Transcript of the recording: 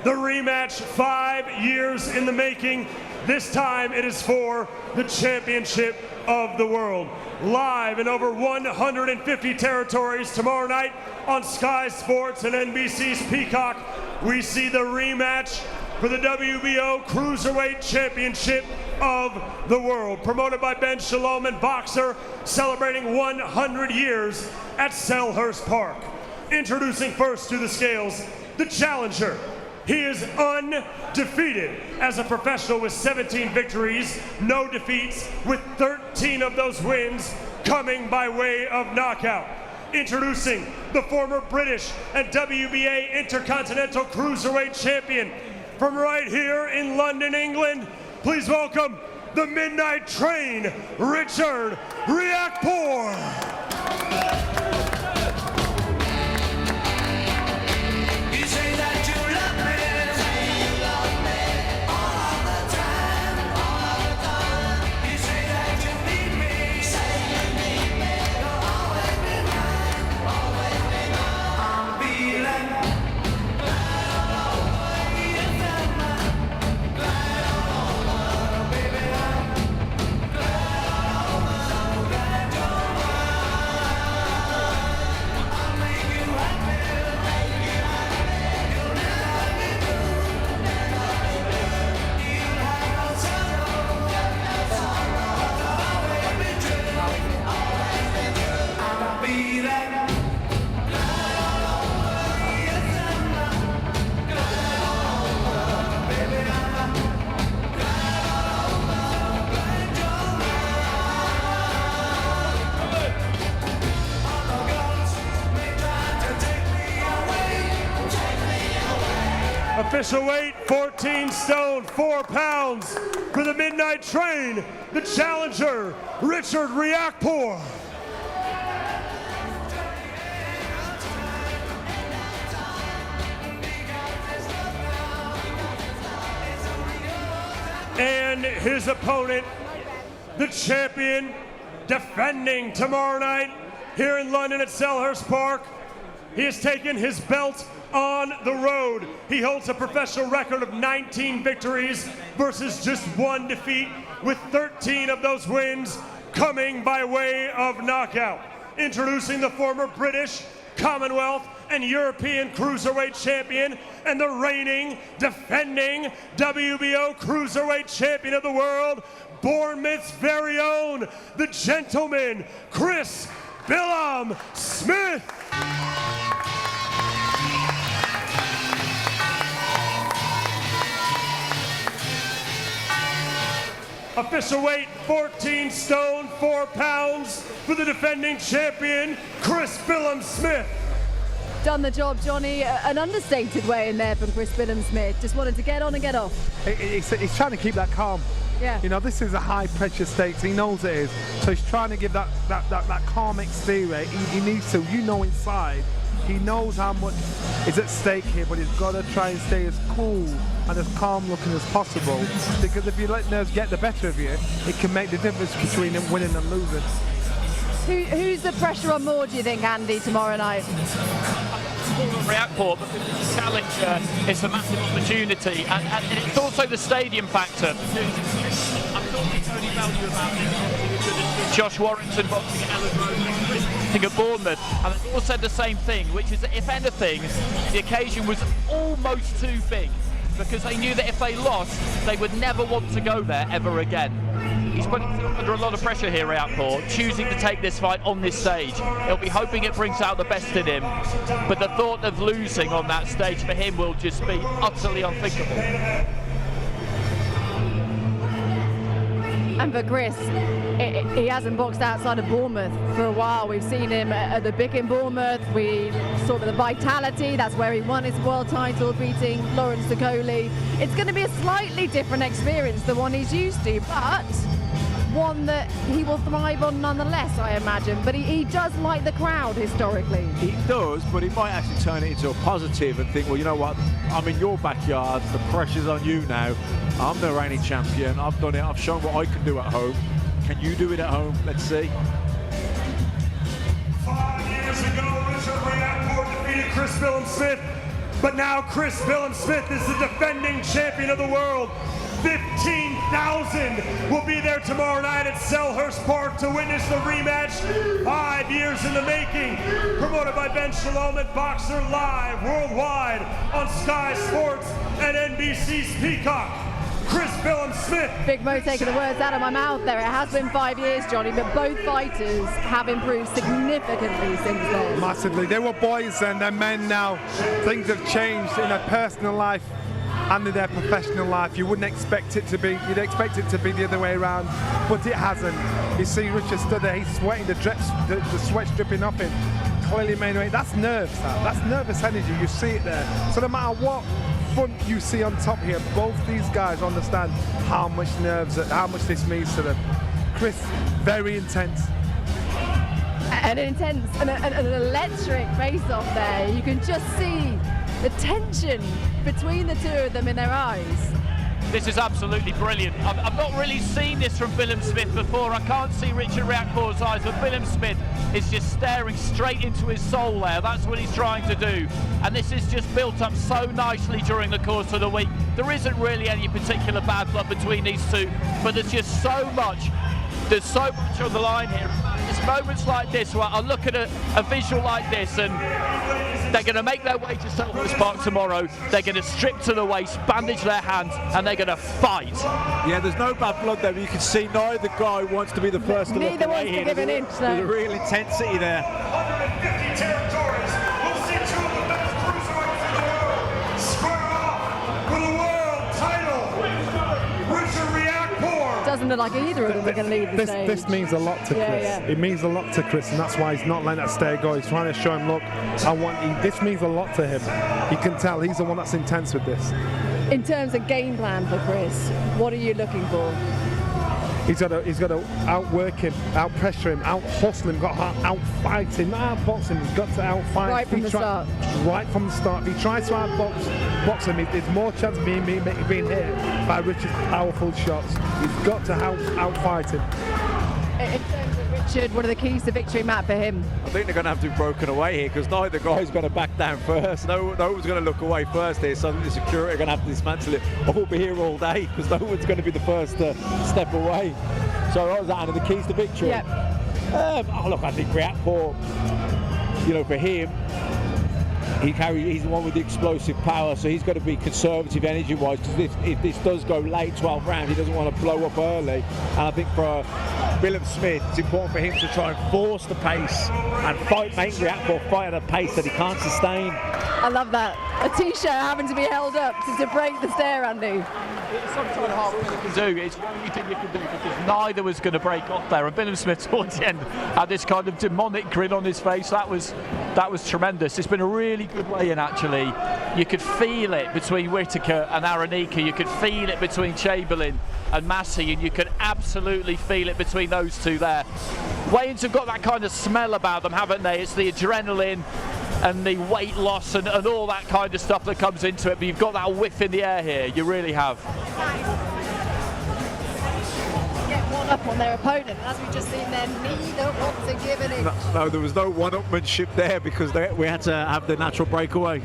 The rematch, 5 years in the making. This time it is for the championship of the world. Live in over 150 territories tomorrow night on Sky Sports and NBC's Peacock, we see the rematch for the WBO Cruiserweight Championship of the world. Promoted by Ben Shalom and Boxer, celebrating 100 years at Selhurst Park. Introducing first to the scales, the challenger. He is undefeated as a professional with 17 victories, no defeats, with 13 of those wins coming by way of knockout. Introducing the former British and WBA Intercontinental Cruiserweight Champion from right here in London, England. Please welcome the Midnight Train, Richard Riakporhe. Official weight, 14 stone, 4 pounds for the Midnight Train, the challenger, Richard Riakporhe. And his opponent, the champion, defending tomorrow night here in London at Selhurst Park. He has taken his belt on the road. He holds a professional record of 19 victories versus just 1 defeat, with 13 of those wins coming by way of knockout. Introducing the former British, Commonwealth, and European Cruiserweight Champion and the reigning, defending WBO Cruiserweight Champion of the world, Bournemouth's very own, the gentleman, Chris Billam-Smith. Official weight, 14 stone, 4 pounds for the defending champion, Chris Billam-Smith. Done the job, Johnny. An understated way in there from Chris Billam-Smith. Just wanted to get on and get off. He's trying to keep that calm. Yeah. You know, this is a high pressure stakes. He knows it is. So he's trying to give that calm exterior. He needs to, you know, inside. He knows how much is at stake here, but he's got to try and stay as cool and as calm looking as possible, because if you let nerves get the better of you, it can make the difference between him winning and losing. Who's the pressure on more, do you think, Andy, tomorrow night? Riakporhe, but the challenger is a massive opportunity, and it's also the stadium factor. I'm talking Tony Value about it. Josh Warrington boxing at Ellen Road, boxing at Bournemouth, and they all said the same thing, which is that if anything, the occasion was almost too big, because they knew that if they lost, they would never want to go there ever again. He's putting under a lot of pressure here, Riakporhe, choosing to take this fight on this stage. He'll be hoping it brings out the best in him, but the thought of losing on that stage for him will just be utterly unthinkable. And for Chris, he hasn't boxed outside of Bournemouth for a while. We've seen him at the Bick in Bournemouth. We saw the Vitality. That's where he won his world title, beating Lawrence Tokoli. It's going to be a slightly different experience than one he's used to, but one that he will thrive on nonetheless, I imagine. But he does like the crowd historically. He does, but he might actually turn it into a positive and think, well, you know what, I'm in your backyard, the pressure's on you now. I'm the reigning champion, I've done it, I've shown what I can do at home. Can you do it at home? Let's see. 5 years ago, Richard Riakporhe defeated Chris Billam-Smith But now Chris Billam-Smith is the defending champion of the world. 15,000 will be there tomorrow night at Selhurst Park to witness the rematch. 5 years in the making. Promoted by Ben Shalom and Boxer Live worldwide on Sky Sports and NBC's Peacock. Chris Billam-Smith. Big Mo taking the words out of my mouth there. It has been 5 years, Johnny, but both fighters have improved significantly since then. Massively. They were boys and they're men now. Things have changed in their personal life and in their professional life. You wouldn't expect it to be. You'd expect it to be the other way around, but it hasn't. You see Richard stood there, he's sweating, the sweat's dripping off him. Clearly made away. That's nerves, that's nervous energy. You see it there. So no matter what front you see on top here, both these guys understand how much nerves, how much this means to them. Chris, very intense. An intense and an electric face-off there. You can just see the tension between the two of them in their eyes. This is absolutely brilliant. I've not really seen this from Billam-Smith before. I can't see Richard Riakporhe's eyes, but Billam-Smith is just staring straight into his soul there. That's what he's trying to do. And this is just built up so nicely during the course of the week. There isn't really any particular bad blood between these two, but there's just so much. There's so much on the line here. It's moments like this where I look at a visual like this and they're going to make their way to Selhurst Park tomorrow. They're going to strip to the waist, bandage their hands, and they're going to fight. Yeah, there's no bad blood there, but you can see neither guy wants to be the first to look away here. Give an inch, there's a real intensity there. 150 territories. We'll see two of the best cruiserweights in the world square off for the world title. Richard Riakporhe. Doesn't look like either of them are going to leave the stage. This means a lot to Chris. Yeah. It means a lot to Chris, and that's why he's not letting that stay go. He's trying to show him, look, this means a lot to him. You can tell he's the one that's intense with this. In terms of game plan for Chris, what are you looking for? He's got to outwork him, out-pressure him, out-hustle him, got to out-fight him, not out-box him, he's got to out-fight him. Right from the start. Right from the start. If he tries to out-box him, there's more chance of being hit by Richard's powerful shots. He's got to out-fight him. In terms of Richard, what are the keys to victory, Matt, for him? I think they're going to have to be broken away here because neither guy's going to back down first. No one's going to look away first here, so I think the security are going to have to dismantle it. I will be here all day because no one's going to be the first to step away. So what was that, Anna? The keys to victory? Yep. Look, I think Riakporhe, you know, for him, he's the one with the explosive power, so he's got to be conservative energy-wise because if this does go late 12 rounds, he doesn't want to blow up early. And I think for Billam-Smith, it's important for him to try and force the pace and make Riakporhe fight at a pace that he can't sustain. I love that. A t-shirt having to be held up to break the stare, Andy. It's sometimes hard what you can do. It's the only thing you can do because neither was going to break off there. And Billam-Smith towards the end had this kind of demonic grin on his face. That was tremendous. It's been a really good weigh-in, actually. You could feel it between Whittaker and Aronika. You could feel it between Chamberlain and Massey, and you could absolutely feel it between those two there. Weigh-ins have got that kind of smell about them, haven't they? It's the adrenaline and the weight loss and all that kind of stuff that comes into it, but you've got that whiff in the air here. You really have. Get one up on their opponent, as we've just seen there, neither want to give an inch. No, there was no one-upmanship there because we had to have the natural breakaway.